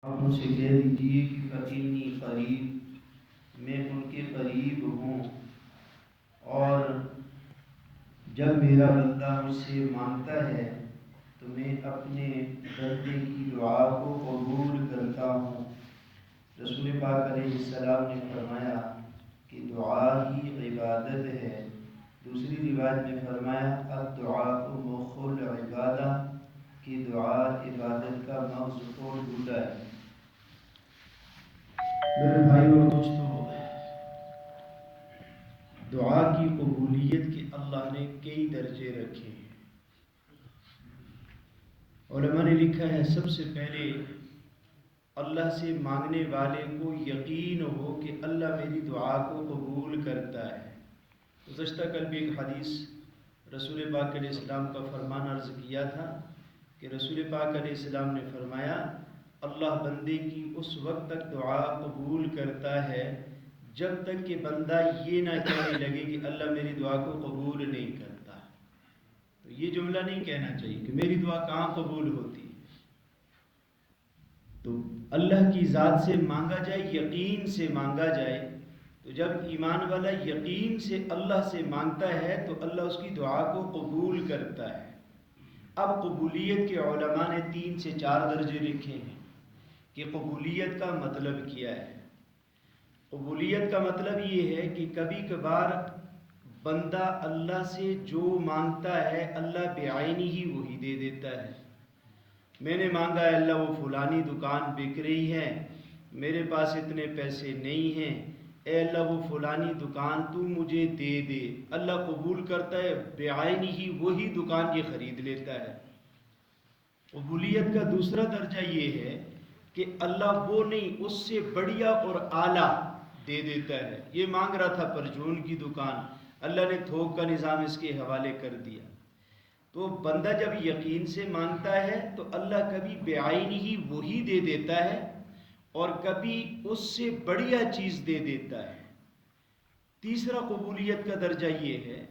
آپ ان سے کہہ دیجیے کہ فَإِنِّي قریب، میں ان کے قریب ہوں، اور جب میرا بندہ مجھ سے مانگتا ہے تو میں اپنے بندے کی دعا کو قبول کرتا ہوں۔ رسول پاک علیہ السلام نے فرمایا کہ دعا ہی عبادت ہے۔ دوسری روایت میں فرمایا الدعاء مخ العبادہ، کہ دعا عبادت کا مغز توڑ ڈھونڈا ہے۔ میرے بھائی اور دوستو، دعا کی قبولیت کے اللہ نے کئی درجے رکھے ہیں۔ علماء نے لکھا ہے سب سے پہلے اللہ سے مانگنے والے کو یقین ہو کہ اللہ میری دعا کو قبول کرتا ہے۔ گزشتہ کل بھی ایک حدیث رسول پاک علیہ السلام کا فرمان عرض کیا تھا کہ رسول پاک علیہ السلام نے فرمایا اللہ بندے کی اس وقت تک دعا قبول کرتا ہے جب تک کہ بندہ یہ نہ کہنے لگے کہ اللہ میری دعا کو قبول نہیں کرتا۔ تو یہ جملہ نہیں کہنا چاہیے کہ میری دعا کہاں قبول ہوتی ہے۔ تو اللہ کی ذات سے مانگا جائے، یقین سے مانگا جائے، تو جب ایمان والا یقین سے اللہ سے مانگتا ہے تو اللہ اس کی دعا کو قبول کرتا ہے۔ اب قبولیت کے علماء نے 3 سے 4 درجے لکھے ہیں کہ قبولیت کا مطلب کیا ہے۔ قبولیت کا مطلب یہ ہے کہ کبھی کبھار بندہ اللہ سے جو مانگتا ہے اللہ بعینی ہی وہی دے دیتا ہے۔ میں نے مانگا ہے اللہ وہ فلانی دکان بک رہی ہے، میرے پاس اتنے پیسے نہیں ہیں، اے اللہ وہ فلانی دکان تو مجھے دے دے۔ اللہ قبول کرتا ہے، بعینی ہی وہی دکان یہ خرید لیتا ہے۔ قبولیت کا دوسرا درجہ یہ ہے کہ اللہ وہ نہیں اس سے بڑھیا اور اعلیٰ دے دیتا ہے۔ یہ مانگ رہا تھا پرچون کی دکان، اللہ نے تھوک کا نظام اس کے حوالے کر دیا۔ تو بندہ جب یقین سے مانگتا ہے تو اللہ کبھی بعینی ہی وہی دے دیتا ہے اور کبھی اس سے بڑھیا چیز دے دیتا ہے۔ تیسرا قبولیت کا درجہ یہ ہے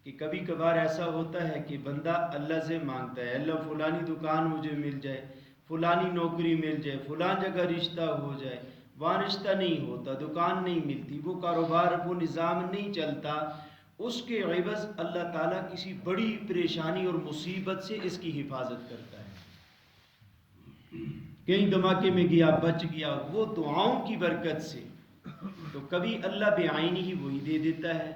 کہ کبھی کبھار ایسا ہوتا ہے کہ بندہ اللہ سے مانگتا ہے اللہ فلانی دکان مجھے مل جائے، فلانی نوکری مل جائے، فلان جگہ رشتہ ہو جائے، وہاں رشتہ نہیں ہوتا، دکان نہیں ملتی، وہ کاروبار وہ نظام نہیں چلتا، اس کے عوض اللہ تعالیٰ کسی بڑی پریشانی اور مصیبت سے اس کی حفاظت کرتا ہے۔ کہیں دھماکے میں گیا بچ گیا وہ دعاؤں کی برکت سے۔ تو کبھی اللہ بعینی ہی وہی دے دیتا ہے،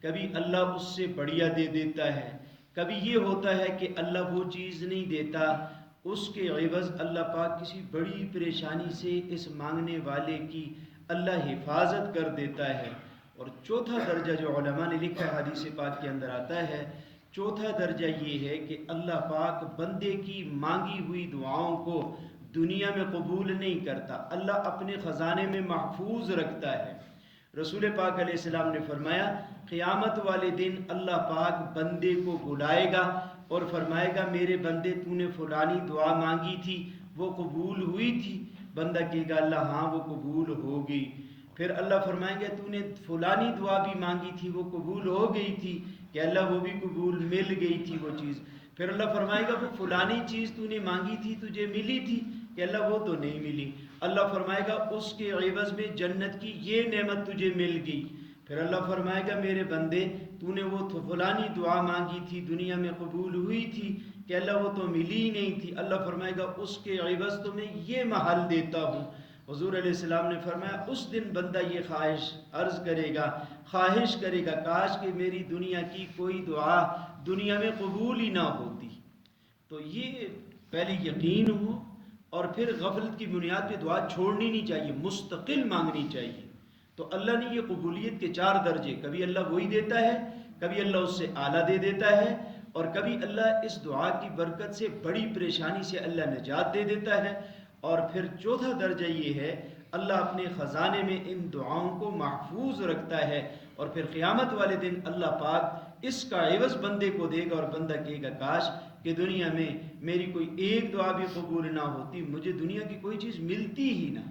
کبھی اللہ اس سے بڑھیا دے دیتا ہے، کبھی یہ ہوتا ہے کہ اللہ وہ چیز نہیں دیتا، اس کے عوض اللہ پاک کسی بڑی پریشانی سے اس مانگنے والے کی اللہ حفاظت کر دیتا ہے۔ اور چوتھا درجہ جو علماء نے لکھا ہے حدیث پاک کے اندر آتا ہے، چوتھا درجہ یہ ہے کہ اللہ پاک بندے کی مانگی ہوئی دعاؤں کو دنیا میں قبول نہیں کرتا، اللہ اپنے خزانے میں محفوظ رکھتا ہے۔ رسول پاک علیہ السلام نے فرمایا قیامت والے دن اللہ پاک بندے کو بلائے گا اور فرمائے گا میرے بندے تو نے فلانی دعا مانگی تھی وہ قبول ہوئی تھی؟ بندہ کہے گا اللہ ہاں وہ قبول ہو گئی۔ پھر اللہ فرمائیں گے تو نے فلانی دعا بھی مانگی تھی وہ قبول ہو گئی تھی؟ کہ اللہ وہ بھی قبول مل گئی تھی وہ چیز۔ پھر اللہ فرمائے گا وہ فلانی چیز تو نے مانگی تھی تجھے ملی تھی؟ کہ اللہ وہ تو نہیں ملی۔ اللہ فرمائے گا اس کے عوض میں جنت کی یہ نعمت تجھے مل گئی۔ پھر اللہ فرمائے گا میرے بندے تو نے وہ فلانی دعا مانگی تھی دنیا میں قبول ہوئی تھی؟ کہ اللہ وہ تو ملی ہی نہیں تھی۔ اللہ فرمائے گا اس کے عوض تو میں یہ محل دیتا ہوں۔ حضور علیہ السلام نے فرمایا اس دن بندہ یہ خواہش عرض کرے گا، خواہش کرے گا کاش کہ میری دنیا کی کوئی دعا دنیا میں قبول ہی نہ ہوتی۔ تو یہ پہلے یقین ہو اور پھر غفلت کی بنیاد پہ دعا چھوڑنی نہیں چاہیے، مستقل مانگنی چاہیے۔ تو اللہ نے یہ قبولیت کے 4 درجے، کبھی اللہ وہی دیتا ہے، کبھی اللہ اس سے اعلیٰ دے دیتا ہے، اور کبھی اللہ اس دعا کی برکت سے بڑی پریشانی سے اللہ نجات دے دیتا ہے، اور پھر چوتھا درجہ یہ ہے اللہ اپنے خزانے میں ان دعاؤں کو محفوظ رکھتا ہے، اور پھر قیامت والے دن اللہ پاک اس کا عوض بندے کو دے گا اور بندہ کہے گا کاش کہ دنیا میں میری کوئی ایک دعا بھی قبول نہ ہوتی، مجھے دنیا کی کوئی چیز ملتی ہی نہ۔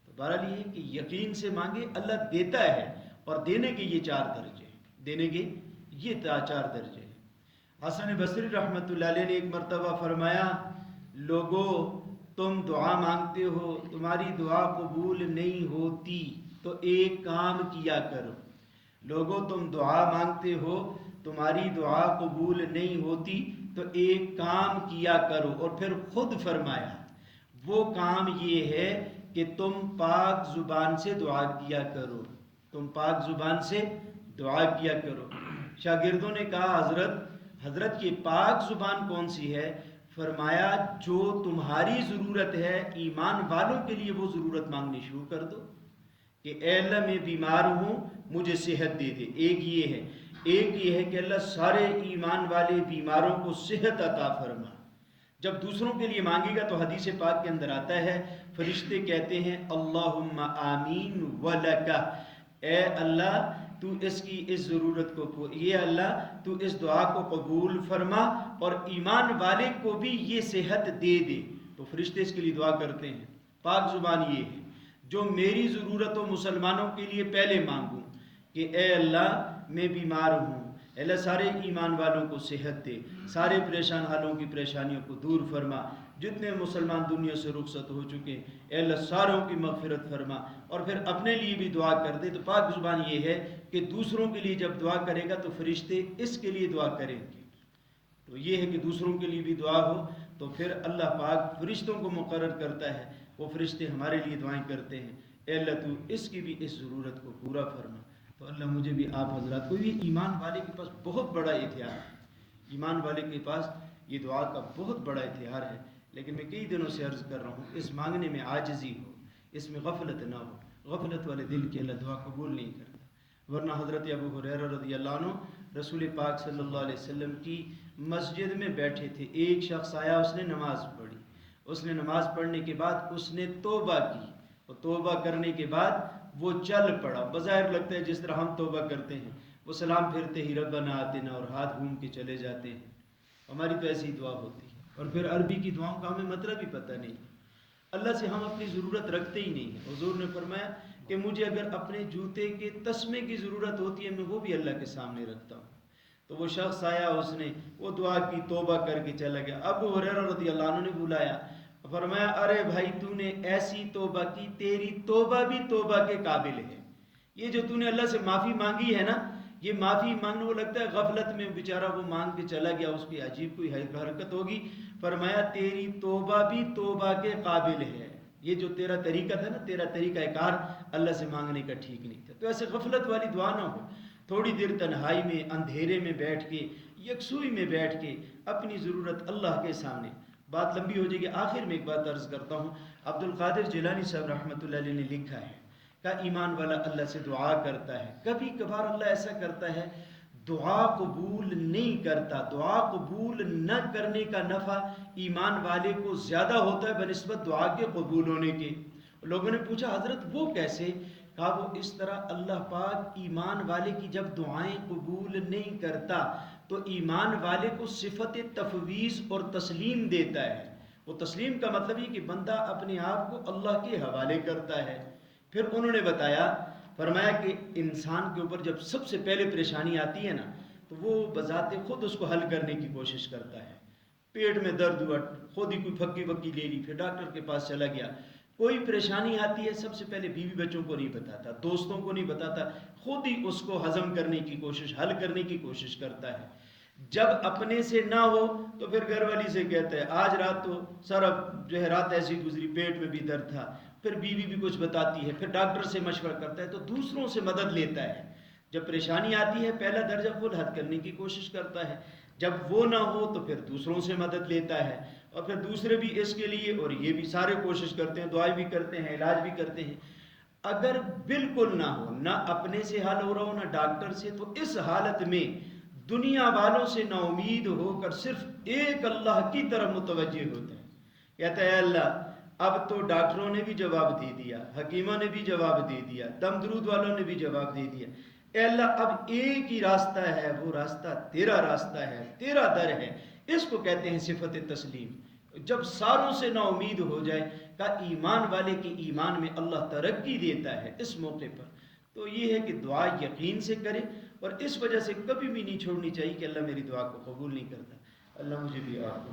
تو بہرحال یہ کہ یقین سے مانگے اللہ دیتا ہے، اور دینے کے یہ 4 درجے، دینے کے یہ 4 درجے۔ حسن بصری رحمۃ اللہ علیہ نے ایک مرتبہ فرمایا لوگوں تم دعا مانگتے ہو تمہاری دعا قبول نہیں ہوتی تو ایک کام کیا کرو. لوگوں تم دعا مانگتے ہو تمہاری دعا قبول نہیں ہوتی تو ایک کام کیا کرو. اور پھر خود فرمایا وہ کام یہ ہے کہ تم پاک زبان سے دعا کیا کرو. تم پاک زبان سے دعا کیا کرو. شاگردوں نے کہا حضرت یہ پاک زبان کون سی ہے؟ فرمایا جو تمہاری ضرورت ہے ایمان والوں کے لیے وہ ضرورت مانگنی شروع کر دو کہ اے اللہ میں بیمار ہوں مجھے صحت دے دے. ایک یہ ہے کہ اللہ سارے ایمان والے بیماروں کو صحت عطا فرما. جب دوسروں کے لیے مانگے گا تو حدیث پاک کے اندر آتا ہے فرشتے کہتے ہیں اللہم آمین ولکا، اے اللہ تو اس کی اس ضرورت کو یہ اللہ تو اس دعا کو قبول فرما اور ایمان والے کو بھی یہ صحت دے دے. تو فرشتے اس کے لیے دعا کرتے ہیں. پاک زبان یہ ہے جو میری ضرورت و مسلمانوں کے لیے پہلے مانگوں کہ اے اللہ میں بیمار ہوں، اے اللہ سارے ایمان والوں کو صحت دے، سارے پریشان حالوں کی پریشانیوں کو دور فرما، جتنے مسلمان دنیا سے رخصت ہو چکے اے اللہ ساروں کی مغفرت فرما. اور پھر اپنے لیے بھی دعا کر دے. تو پاک زبان یہ ہے کہ دوسروں کے لیے جب دعا کرے گا تو فرشتے اس کے لیے دعا کریں گے. تو یہ ہے کہ دوسروں کے لیے بھی دعا ہو تو پھر اللہ پاک فرشتوں کو مقرر کرتا ہے، وہ فرشتے ہمارے لیے دعائیں کرتے ہیں اے اللہ تو اس کی بھی اس ضرورت کو پورا فرما. تو اللہ مجھے بھی آپ حضرات کو بھی، ایمان والے کے پاس بہت بڑا اتحاد ہے، ایمان والے کے پاس یہ دعا کا بہت بڑا اتحاد ہے. لیکن میں کئی دنوں سے عرض کر رہا ہوں اس مانگنے میں عاجزی ہو، اس میں غفلت نہ ہو. غفلت والے دل کی اللہ دعا قبول نہیں کرتا. ورنہ حضرت ابو ہریرہ رضی اللہ عنہ رسول پاک صلی اللہ علیہ وسلم کی مسجد میں بیٹھے تھے. ایک شخص آیا، اس نے نماز پڑھی. اس نے نماز پڑھنے کے بعد اس نے توبہ کی اور توبہ کرنے کے بعد وہ چل پڑا. بظاہر لگتا ہے جس طرح ہم توبہ کرتے ہیں، وہ سلام پھرتے ہی ربنا آتنا اور ہاتھ گھوم کے چلے جاتے ہیں. ہماری تو ایسی دعا ہوتی ہے. اور پھر عربی کی دعاؤں کا ہمیں مطلب ہی پتہ نہیں. اللہ سے ہم اپنی ضرورت رکھتے ہی نہیں ہیں. حضور نے فرمایا کہ مجھے اگر اپنے جوتے کے تسمے کی ضرورت ہوتی ہے میں وہ بھی اللہ کے سامنے رکھتا ہوں. تو وہ شخص آیا، اس نے وہ دعا کی، توبہ کر کے چلا گیا. ابو ہریرہ رضی اللہ عنہ نے بلایا، فرمایا ارے بھائی تو نے ایسی توبہ کی، تیری توبہ بھی توبہ کے قابل ہے. یہ جو تو نے اللہ سے معافی مانگی ہے نا، یہ معافی مانگنا وہ لگتا ہے غفلت میں بیچارہ وہ مانگ کے چلا گیا، اس کی عجیب کوئی حرکت ہوگی. فرمایا تیری توبہ بھی توبہ کے قابل ہے. یہ جو تیرا طریقہ تھا نا، تیرا طریقہ کار اللہ سے مانگنے کا ٹھیک نہیں تھا. تو ایسے غفلت والی دعا نہ ہو. تھوڑی دیر تنہائی میں اندھیرے میں بیٹھ کے، یکسوئی میں بیٹھ کے اپنی ضرورت اللہ کے سامنے. بات لمبی ہو جائے گی، آخر میں ایک بات عرض کرتا ہوں. عبد القادر جیلانی صاحب رحمۃ اللہ علیہ نے لکھا ہے کہ ایمان والا اللہ سے دعا کرتا ہے، کبھی کبھار اللہ ایسا کرتا ہے دعا قبول نہیں کرتا. دعا قبول نہ کرنے کا نفع ایمان والے کو زیادہ ہوتا ہے بنسبت دعا کے قبول ہونے کے. لوگوں نے پوچھا حضرت وہ کیسے؟ کہا وہ اس طرح اللہ پاک ایمان والے کی جب دعائیں قبول نہیں کرتا تو ایمان والے کو صفت تفویض اور تسلیم دیتا ہے. وہ تسلیم کا مطلب یہ کہ بندہ اپنے آپ کو اللہ کے حوالے کرتا ہے. پھر انہوں نے بتایا، فرمایا کہ انسان کے اوپر جب سب سے پہلے پریشانی آتی ہے نا تو وہ بذات خود اس کو حل کرنے کی کوشش کرتا ہے. پیٹ میں درد ہوا، خود ہی کوئی پھکی وکی لے لی، پھر ڈاکٹر کے پاس چلا گیا. کوئی پریشانی آتی ہے سب سے پہلے بیوی بچوں کو نہیں بتاتا، دوستوں کو نہیں بتاتا، خود ہی اس کو ہضم کرنے کی کوشش، حل کرنے کی کوشش کرتا ہے. جب اپنے سے نہ ہو تو پھر گھر والی سے کہتا ہے آج رات تو سر اب جو ہے رات ایسی گزری، پیٹ میں بھی درد تھا. پھر بیوی بھی کچھ بتاتی ہے، پھر ڈاکٹر سے مشورہ کرتا ہے. تو دوسروں سے مدد لیتا ہے. جب پریشانی آتی ہے پہلا درجہ خود حل کرنے کی کوشش کرتا ہے، جب وہ نہ ہو تو پھر دوسروں سے مدد لیتا ہے، اور پھر دوسرے بھی اس کے لیے اور یہ بھی سارے کوشش کرتے ہیں، دعائیں بھی کرتے ہیں، علاج بھی کرتے ہیں. اگر بالکل نہ ہو، نہ اپنے سے حل ہو رہا ہو نہ ڈاکٹر سے، تو اس حالت میں دنیا والوں سے نا امید ہو کر صرف ایک اللہ کی طرف متوجہ ہوتا ہے. کہتا ہے اللہ اب تو ڈاکٹروں نے بھی جواب دے دیا، حکیموں نے بھی جواب دے دیا، دم درود والوں نے بھی جواب دے دیا. اے اللہ اب ایک ہی راستہ ہے، وہ راستہ تیرا راستہ ہے، تیرا در ہے. اس کو کہتے ہیں صفت تسلیم. جب ساروں سے نا امید ہو جائے کہ ایمان والے کے ایمان میں اللہ ترقی دیتا ہے اس موقع پر. تو یہ ہے کہ دعا یقین سے کرے اور اس وجہ سے کبھی بھی نہیں چھوڑنی چاہیے کہ اللہ میری دعا کو قبول نہیں کرتا. اللہ مجھے بھی آپ کو